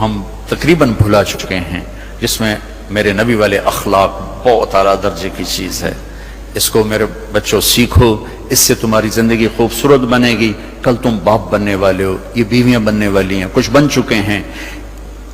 ہم تقریباً بھلا چکے ہیں، جس میں میرے نبی والے اخلاق بہت اعلیٰ درجے کی چیز ہے۔ اس کو میرے بچوں سیکھو، اس سے تمہاری زندگی خوبصورت بنے گی۔ کل تم باپ بننے والے ہو، یہ بیویاں بننے والی ہیں، کچھ بن چکے ہیں۔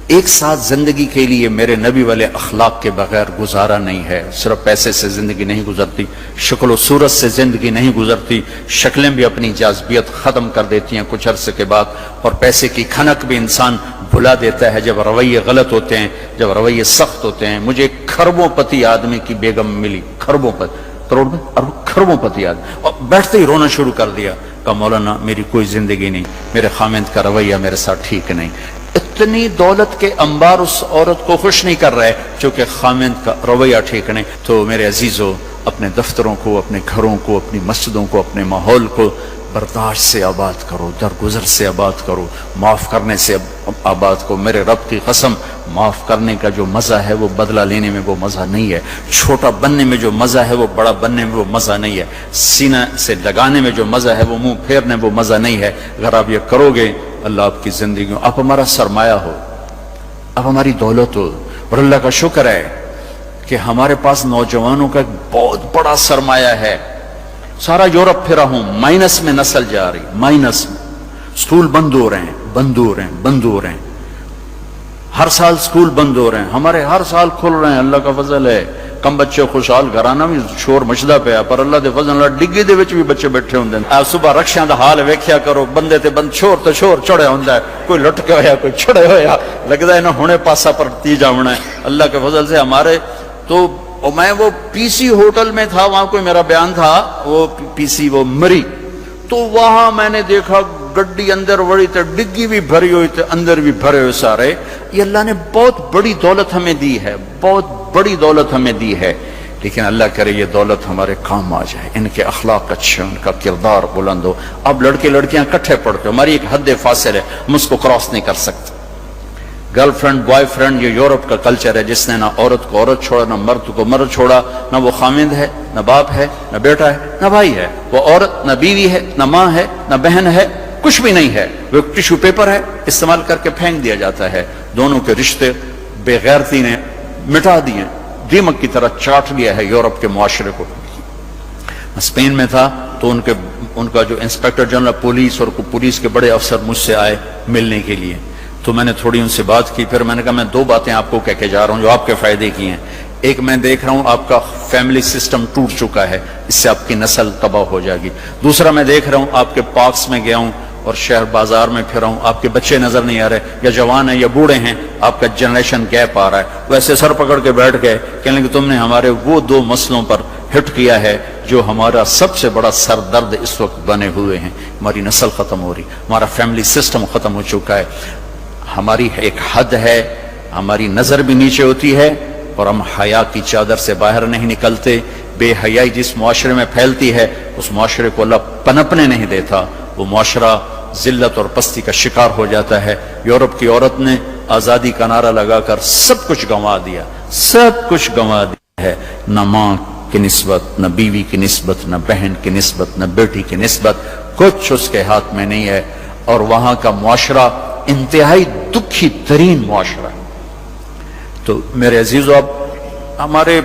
ایک ساتھ زندگی کے لیے میرے نبی والے اخلاق کے بغیر گزارا نہیں ہے۔ صرف پیسے سے زندگی نہیں گزرتی، شکل و صورت سے زندگی نہیں گزرتی، شکلیں بھی اپنی جاذبیت ختم کر دیتی ہیں کچھ عرصے کے بعد، اور پیسے کی کھنک بھی انسان بھلا دیتا ہے جب رویے غلط ہوتے ہیں، جب رویے سخت ہوتے ہیں۔ مجھے ایک کھربوں پتی آدمی کی بیگم ملی، کھربوں پتی، کروڑ میں کھربوں پتی آدمی، اور بیٹھتے ہی رونا شروع کر دیا۔ کہا مولانا میری کوئی زندگی نہیں، میرے خامند کا رویہ میرے ساتھ ٹھیک نہیں۔ اتنی دولت کے انبار اس عورت کو خوش نہیں کر رہے چونکہ خامند کا رویہ ٹھیک نہیں۔ تو میرے عزیزو، اپنے دفتروں کو، اپنے گھروں کو، اپنی مسجدوں کو، اپنے ماحول کو برداشت سے آباد کرو، درگزر سے آباد کرو، معاف کرنے سے آباد کرو۔ میرے رب کی قسم، معاف کرنے کا جو مزہ ہے وہ بدلہ لینے میں وہ مزہ نہیں ہے، چھوٹا بننے میں جو مزہ ہے وہ بڑا بننے میں وہ مزہ نہیں ہے، سینہ سے لگانے میں جو مزہ ہے وہ منہ پھیرنے میں وہ مزہ نہیں ہے۔ اگر آپ یہ کرو گے، اللہ آپ کی زندگی میں، آپ ہمارا سرمایہ ہو، آپ ہماری دولت ہو۔ اور اللہ کا شکر ہے کہ ہمارے پاس نوجوانوں کا ایک بہت بڑا سرمایہ ہے۔ سارا یورپ پھرا ہوں، مائنس میں نسل جا رہی، مائنس میں۔ سکول بند ہو رہے ہیں، بند ہو رہے ہیں، بند ہو رہے ہیں، ہر سال سکول بند ہو رہے ہیں، ہمارے ہر سال کھل رہے ہیں، اللہ کا فضل ہے۔ کم بچے خوشحال گھرانا بھی شور مچدا پیا، پر اللہ دے فضل نال ڈگی دے وچ بھی بچے بیٹھے ہوندے ہیں۔ صبح رکشیاں دا حال ویکھیا کرو، بندے تے بند شور تے شور چڑھیا ہوندا ہے، کوئی لٹ کے ہویا، کوئی چھڑے ہویا، لگدا ہے نا ہنے پاسا پرتی جاونا ہے۔ اللہ کے فضل سے ہمارے تو میں وہ پی سی ہوٹل میں تھا، وہاں کوئی میرا بیان تھا، وہ پی سی وہ مری، تو وہاں میں نے دیکھا گڈی اندر وڑی تے ڈگی بھی بھری ہوئی تے اندر بھی بھرے ہوئے سارے۔ یہ اللہ نے بہت بڑی دولت ہمیں دی ہے، بہت بڑی دولت ہمیں دی ہے، لیکن اللہ کرے یہ دولت ہمارے کام آ جائے، ان کے اخلاق اچھے، ان کا کردار بلند ہو۔ اب لڑکے لڑکیاں کٹھے پڑھتے ہو، ہماری ایک حد فاصل ہے، ہم اس کو کراس نہیں کر سکتے۔ گرل فرینڈ بوائے فرینڈ، یہ یورپ کا کلچر ہے، جس نے نہ عورت کو عورت چھوڑا، نہ مرد کو مرد چھوڑا، نہ وہ خامند ہے، نہ باپ ہے، نہ بیٹا ہے، نہ بھائی ہے، وہ عورت نہ بیوی ہے، نہ ماں ہے، نہ بہن ہے، کچھ بھی نہیں ہے، وہ ٹیشو پیپر ہے، استعمال کر کے پھینک دیا جاتا ہے۔ دونوں کے رشتے بے غیرتی نے مٹا دیے، دیمک کی طرح چاٹ لیا ہے یورپ کے معاشرے کو۔ اسپین میں تھا تو ان کا جو انسپیکٹر جنرل پولیس اور پولیس کے بڑے افسر مجھ سے آئے ملنے کے لیے، تو میں نے تھوڑی ان سے بات کی، پھر میں نے کہا میں دو باتیں آپ کو کہہ کے جا رہا ہوں جو آپ کے فائدے کی ہیں۔ ایک، میں دیکھ رہا ہوں آپ کا فیملی سسٹم ٹوٹ چکا ہے، اس سے آپ کی نسل تباہ ہو جائے گی۔ دوسرا، میں دیکھ رہا ہوں آپ کے پارکس میں گیا ہوں اور شہر بازار میں پھرا ہوں، آپ کے بچے نظر نہیں آ رہے، یا جوان ہیں یا بوڑھے ہیں، آپ کا جنریشن گیپ آ رہا ہے۔ ویسے سر پکڑ کے بیٹھ گئے، کہنے کہ تم نے ہمارے وہ دو مسئلوں پر ہٹ کیا ہے جو ہمارا سب سے بڑا سر درد اس وقت بنے ہوئے ہیں۔ ہماری نسل ختم ہو رہی، ہمارا فیملی سسٹم ختم ہو چکا ہے، ہماری ایک حد ہے، ہماری نظر بھی نیچے ہوتی ہے اور ہم حیا کی چادر سے باہر نہیں نکلتے۔ بے حیائی جس معاشرے میں پھیلتی ہے، اس معاشرے کو اللہ پنپنے نہیں دیتا، وہ معاشرہ ذلت اور پستی کا شکار ہو جاتا ہے۔ یورپ کی عورت نے آزادی کا نعرہ لگا کر سب کچھ گنوا دیا، سب کچھ گنوا دیا ہے، نہ ماں کی نسبت، نہ بیوی کی نسبت، نہ بہن کی نسبت، نہ بیٹی کی نسبت، کچھ اس کے ہاتھ میں نہیں ہے، اور وہاں کا معاشرہ انتہائی دکھی ترین معاشرہ ہے۔ تو میرے عزیزو، اب ہمارے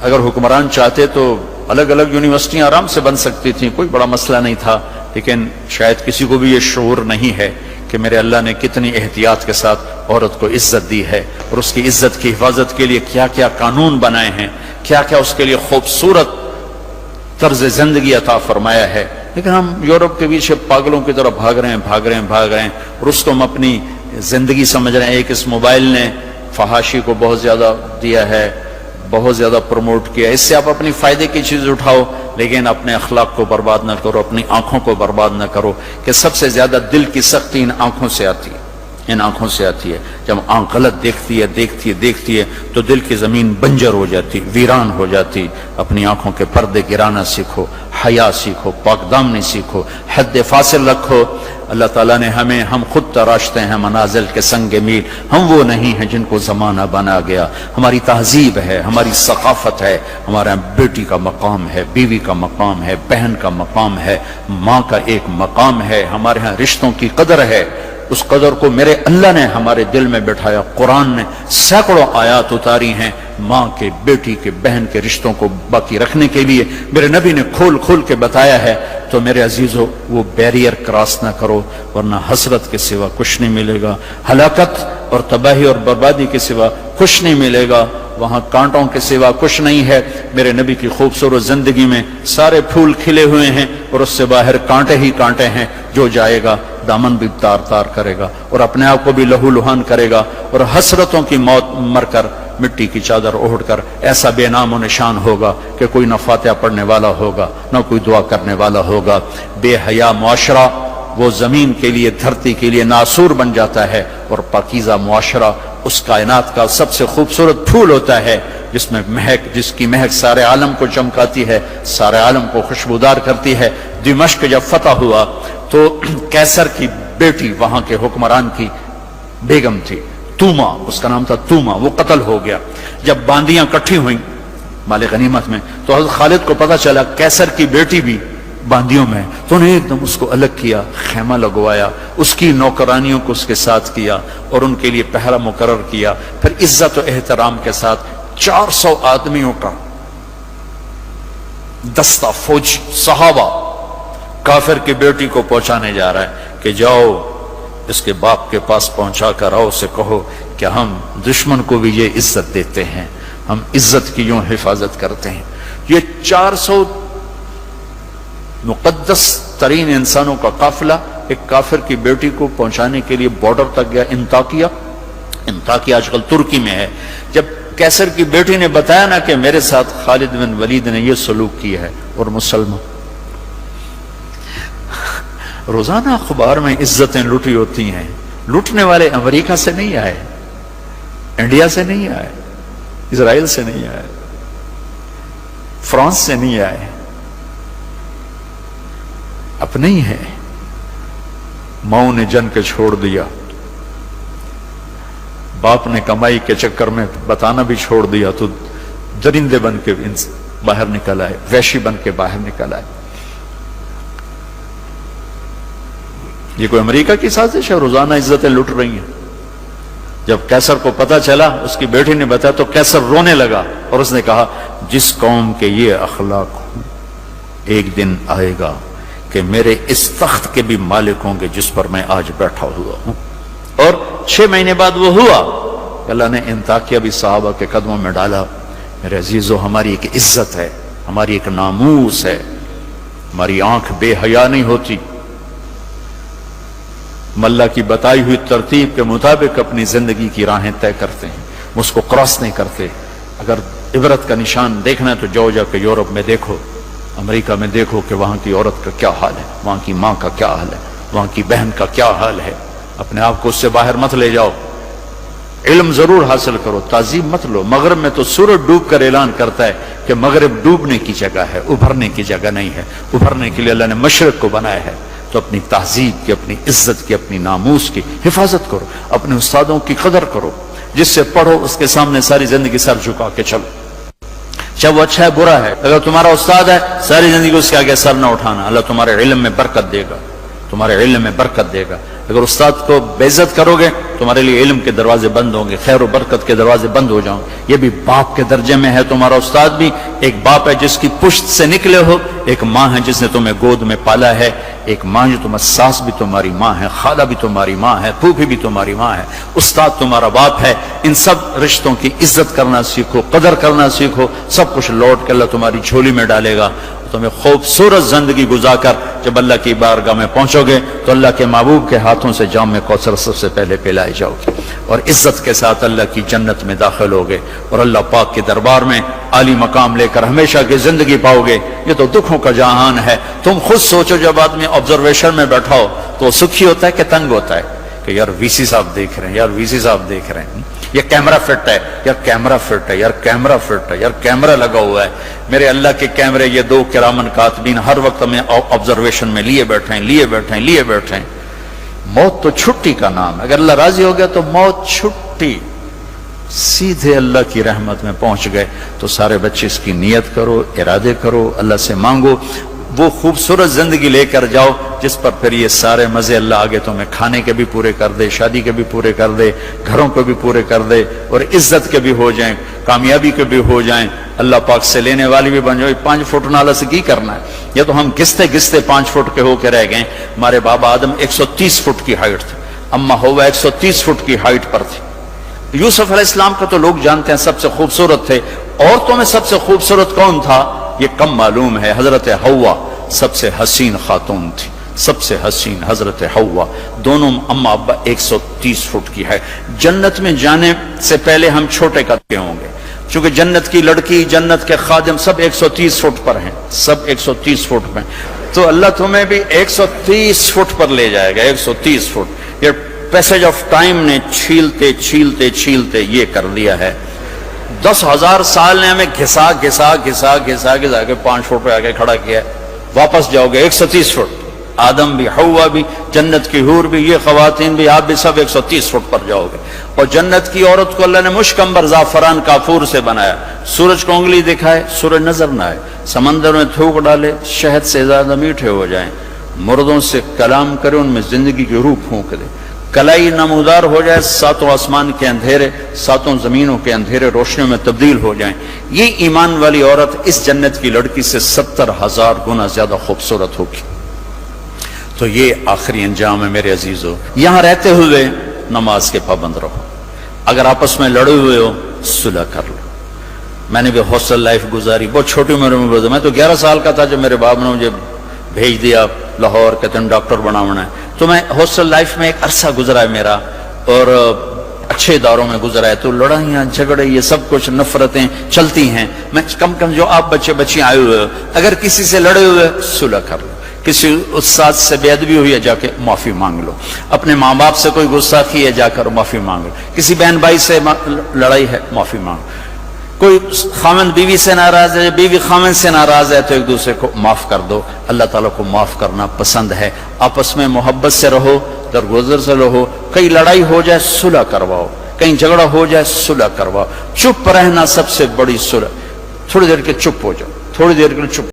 اگر حکمران چاہتے تو الگ الگ یونیورسٹیاں آرام سے بن سکتی تھیں، کوئی بڑا مسئلہ نہیں تھا، لیکن شاید کسی کو بھی یہ شعور نہیں ہے کہ میرے اللہ نے کتنی احتیاط کے ساتھ عورت کو عزت دی ہے، اور اس کی عزت کی حفاظت کے لیے کیا کیا قانون بنائے ہیں، کیا کیا اس کے لیے خوبصورت طرز زندگی عطا فرمایا ہے۔ لیکن ہم یورپ کے پیچھے پاگلوں کی طرح بھاگ رہے ہیں، اور اس کو ہم اپنی زندگی سمجھ رہے ہیں۔ ایک اس موبائل نے فحاشی کو بہت زیادہ دیا ہے، بہت زیادہ پروموٹ کیا، اس سے آپ اپنی فائدے کی چیز اٹھاؤ، لیکن اپنے اخلاق کو برباد نہ کرو، اپنی آنکھوں کو برباد نہ کرو، کہ سب سے زیادہ دل کی سختی ان آنکھوں سے آتی ہے، ان آنکھوں سے آتی ہے۔ جب آنکھ غلط دیکھتی ہے تو دل کی زمین بنجر ہو جاتی، ویران ہو جاتی۔ اپنی آنکھوں کے پردے گرانا سیکھو، حیا سیکھو، پاک دامنی سیکھو، حد فاصل رکھو۔ اللہ تعالیٰ نے ہم خود تراشتے ہیں منازل کے سنگ میل، ہم وہ نہیں ہیں جن کو زمانہ بنا گیا۔ ہماری تہذیب ہے، ہماری ثقافت ہے، ہمارا بیٹی کا مقام ہے، بیوی کا مقام ہے، بہن کا مقام ہے، ماں کا ایک مقام ہے، ہمارے ہاں رشتوں کی قدر ہے۔ اس قدر کو میرے اللہ نے ہمارے دل میں بٹھایا. قرآن نے سینکڑوں آیات اتاری ہیں ماں کے، بیٹی کے، بہن کے رشتوں کو باقی رکھنے کے لیے. میرے نبی نے کھول کھول کے بتایا ہے. تو میرے عزیزو وہ بیریئر کراس نہ کرو، ورنہ حسرت کے سوا کچھ نہیں ملے گا، ہلاکت اور تباہی اور بربادی کے سوا کچھ نہیں ملے گا، وہاں کانٹوں کے سوا کچھ نہیں ہے. میرے نبی کی خوبصورت زندگی میں سارے پھول کھلے ہوئے ہیں اور اس سے باہر کانٹے ہی کانٹے ہیں. جو جائے گا دامن بھی تار تار کرے گا اور اپنے آپ کو بھی لہو لہان کرے گا، اور حسرتوں کی موت مر کر مٹی کی چادر اوڑھ کر ایسا بے نام و نشان ہوگا کہ کوئی نہ فاتحہ پڑھنے والا ہوگا نہ کوئی دعا کرنے والا ہوگا. بے حیا معاشرہ وہ زمین کے لیے، دھرتی کے لیے ناسور بن جاتا ہے، اور پاکیزہ معاشرہ اس کائنات کا سب سے خوبصورت پھول ہوتا ہے جس میں مہک، جس کی مہک سارے عالم کو چمکاتی ہے، سارے عالم کو خوشبودار کرتی ہے. دمشق جب فتح ہوا تو کیسر کی بیٹی وہاں کے حکمران کی بیگم تھی، توما اس کا نام تھا، توما، وہ قتل ہو گیا. جب باندیاں کٹھی ہوئیں مال غنیمت میں تو حضرت خالد کو پتا چلا کیسر کی بیٹی بھی باندیوں میں، تو انہیں ایک دم اس کو الگ کیا، خیمہ لگوایا، اس کی نوکرانیوں کو اس کے ساتھ کیا اور ان کے لیے پہرا مقرر کیا. پھر عزت و احترام کے ساتھ 400 آدمیوں کا دستہ فوج صحابہ کافر کی بیٹی کو پہنچانے جا رہا ہے کہ جاؤ اس کے باپ کے پاس پہنچا کر آؤ، اسے کہو کہ ہم دشمن کو بھی یہ عزت دیتے ہیں، ہم عزت کی یوں حفاظت کرتے ہیں. یہ 400 مقدس ترین انسانوں کا قافلہ ایک کافر کی بیٹی کو پہنچانے کے لیے بارڈر تک گیا. انطاکیہ آج کل ترکی میں ہے. جب کیسر کی بیٹی نے بتایا نا کہ میرے ساتھ خالد بن ولید نے یہ سلوک کیا ہے، اور مسلمان روزانہ اخبار میں عزتیں لوٹی ہوتی ہیں. لوٹنے والے امریکہ سے نہیں آئے، انڈیا سے نہیں آئے، اسرائیل سے نہیں آئے، فرانس سے نہیں آئے، اپنے ہی ہیں. ماؤں نے جن کے چھوڑ دیا، باپ نے کمائی کے چکر میں بتانا بھی چھوڑ دیا، تو درندے بن کے باہر نکل آئے، وحشی بن کے باہر نکل آئے. یہ کوئی امریکہ کی سازش ہے؟ روزانہ عزتیں لٹ رہی ہیں. جب کیسر کو پتا چلا، اس کی بیٹی نے بتایا تو کیسر رونے لگا اور اس نے کہا جس قوم کے یہ اخلاق ہوں ایک دن آئے گا کہ میرے اس تخت کے بھی مالک ہوں گے جس پر میں آج بیٹھا ہوا ہوں. اور 6 مہینے بعد وہ ہوا. اللہ نے انطاکیہ بھی صحابہ کے قدموں میں ڈالا. میرے عزیزو، ہماری ایک عزت ہے، ہماری ایک ناموس ہے، ہماری آنکھ بے حیا نہیں ہوتی. ہم اللہ کی بتائی ہوئی ترتیب کے مطابق اپنی زندگی کی راہیں طے کرتے ہیں، اس کو کراس نہیں کرتے. اگر عبرت کا نشان دیکھنا ہے تو جاؤ جا کے یورپ میں دیکھو، امریکہ میں دیکھو کہ وہاں کی عورت کا کیا حال ہے، وہاں کی ماں کا کیا حال ہے، وہاں کی بہن کا کیا حال ہے. اپنے آپ کو اس سے باہر مت لے جاؤ. علم ضرور حاصل کرو، تعظیم مت لو. مغرب میں تو سورج ڈوب کر اعلان کرتا ہے کہ مغرب ڈوبنے کی جگہ ہے، ابھرنے کی جگہ نہیں ہے. ابھرنے کے لیے اللہ نے مشرق کو بنایا ہے. تو اپنی تہذیب کی، اپنی عزت کی، اپنی ناموس کی حفاظت کرو، اپنے استادوں کی قدر کرو. جس سے پڑھو اس کے سامنے ساری زندگی سر جھکا کے چلو، چاہے وہ اچھا ہے برا ہے. اگر تمہارا استاد ہے ساری زندگی اس کے آگے سر نہ اٹھانا. اللہ تمہارے علم میں برکت دے گا، تمہارے علم میں برکت دے گا. اگر استاد کو بے عزت کرو گے تمہارے لیے علم کے دروازے بند ہوں گے، خیر و برکت کے دروازے بند ہو جاؤں گے. یہ بھی باپ کے درجے میں ہے. تمہارا استاد بھی ایک باپ ہے جس کی پشت سے نکلے ہو، ایک ماں ہے جس نے تمہیں گود میں پالا ہے، ایک ماں جو تمہیں، ساس بھی تمہاری ماں ہے، خالہ بھی تمہاری ماں ہے، پھوپھی بھی تمہاری ماں ہے، استاد تمہارا باپ ہے. ان سب رشتوں کی عزت کرنا سیکھو، قدر کرنا سیکھو. سب کچھ لوٹ کے اللہ تمہاری جھولی میں ڈالے گا. تمہیں خوبصورت زندگی گزار کر جب اللہ کی بارگاہ میں پہنچو گے تو اللہ کے محبوب کے ہاتھوں سے جام میں کوثر سب سے پہلے پلائے جاؤ گے، اور عزت کے ساتھ اللہ کی جنت میں داخل ہوگے، اور اللہ پاک کے دربار میں عالی مقام لے کر ہمیشہ کی زندگی پاؤ گے. یہ تو دکھوں کا جہان ہے. تم خود سوچو، جب آدمی آبزرویشن میں بیٹھا ہو تو سکھی ہوتا ہے کہ تنگ ہوتا ہے کہ یار وی سی صاحب دیکھ رہے ہیں، یار وی سی صاحب دیکھ رہے ہیں، یہ کیمرہ فٹ ہے، یار کیمرہ فٹ ہے، یار کیمرہ فٹ ہے، یار کیمرہ لگا ہوا ہے. میرے اللہ کے کیمرے یہ 2 کرامن کاتبین ہر وقت ہمیں آبزرویشن میں لیے بیٹھے ہیں. موت تو چھٹی کا نام ہے. اگر اللہ راضی ہو گیا تو موت چھٹی، سیدھے اللہ کی رحمت میں پہنچ گئے. تو سارے بچے اس کی نیت کرو، ارادے کرو، اللہ سے مانگو. وہ خوبصورت زندگی لے کر جاؤ جس پر پھر یہ سارے مزے اللہ آگے تمہیں کھانے کے بھی پورے کر دے، شادی کے بھی پورے کر دے، گھروں کو بھی پورے کر دے، اور عزت کے بھی ہو جائیں، کامیابی کے بھی ہو جائیں، اللہ پاک سے لینے والی بھی بن جائے۔ 5 فٹ نالا سے کی کرنا ہے؟ یہ تو ہم گستے گستے 5 فٹ کے ہو کے رہ گئے۔ ہمارے بابا آدم 130 فٹ کی ہائٹ تھے، اما ہوا 130 فٹ کی ہائٹ پر تھی۔ یوسف علیہ السلام کا تو لوگ جانتے ہیں سب سے خوبصورت تھے۔ عورتوں میں سب سے خوبصورت کون تھا یہ کم معلوم ہے، حضرت حوا سب سے حسین خاتون تھی، سب سے حسین حضرت حوا، دونوں اما ابا 130 فٹ کی ہے۔ جنت میں جانے سے پہلے ہم چھوٹے قد کے ہوں گے، چونکہ جنت کی لڑکی، جنت کے خادم سب 130 فٹ پر ہیں، سب 130 فٹ پر، تو اللہ تمہیں بھی 130 فٹ پر لے جائے گا۔ 130 فٹ یہ پیسج آف ٹائم نے چھیلتے چھیلتے چھیلتے یہ کر دیا ہے۔ 10,000 سال نے ہمیں گھسا گھسا گھسا گھسا گھسا کے 5 فٹ پہ آگے کھڑا کیا ہے۔ واپس جاؤ گے 130 فٹ، آدم بھی، حوا بھی، جنت کی حور بھی، یہ خواتین بھی، آپ بھی سب 130 فٹ پر جاؤ گے۔ اور جنت کی عورت کو اللہ نے مشکمبر زعفران کافور سے بنایا، سورج کو انگلی دکھائے سورج نظر نہ آئے، سمندر میں تھوک ڈالے شہد سے زیادہ میٹھے ہو جائیں، مردوں سے کلام کرے ان میں زندگی کی روح پھونک دے، کلائی نمودار ہو جائے، 7 آسمان کے اندھیرے 7 زمینوں کے اندھیرے روشنیوں میں تبدیل ہو جائیں۔ یہ ایمان والی عورت اس جنت کی لڑکی سے 70,000 گنا زیادہ خوبصورت ہوگی۔ تو یہ آخری انجام ہے میرے عزیزو۔ یہاں رہتے ہوئے نماز کے پابند رہو، اگر آپس میں لڑے ہوئے ہو صلح کر لو۔ میں نے بھی ہاسٹل لائف گزاری، بہت چھوٹی عمر میں گزاری، میں تو 11 سال کا تھا جب میرے باپ نے مجھے بھیج دیا لاہور، کہتے ہیں ڈاکٹر بنانا ہے، تو میں ہاسٹل لائف میں ایک عرصہ گزرا ہے میرا، اور اچھے اداروں میں گزرا ہے، تو لڑائیاں جھگڑے یہ سب کچھ نفرتیں چلتی ہیں۔ میں کم جو آپ بچے بچی آئے ہوئے ہو، اگر کسی سے لڑے ہوئے صلح کر لو، کسی استاد سے بے ادبی ہوئی ہے جا کے معافی مانگ لو، اپنے ماں باپ سے کوئی گستاخی ہے جا کر معافی مانگ لو، کسی بہن بھائی سے لڑائی ہے معافی مانگ لو، کوئی خامن بیوی سے ناراض ہے، بیوی خامن سے ناراض ہے، تو ایک دوسرے کو معاف کر دو۔ اللہ تعالیٰ کو معاف کرنا پسند ہے۔ آپس میں محبت سے رہو، درگزر سے رہو، کہیں لڑائی ہو جائے صلح کرواؤ، کہیں جھگڑا ہو جائے صلح کرواؤ۔ چپ رہنا سب سے بڑی صلح، تھوڑی دیر کے چپ ہو جاؤ، تھوڑی دیر کے چپ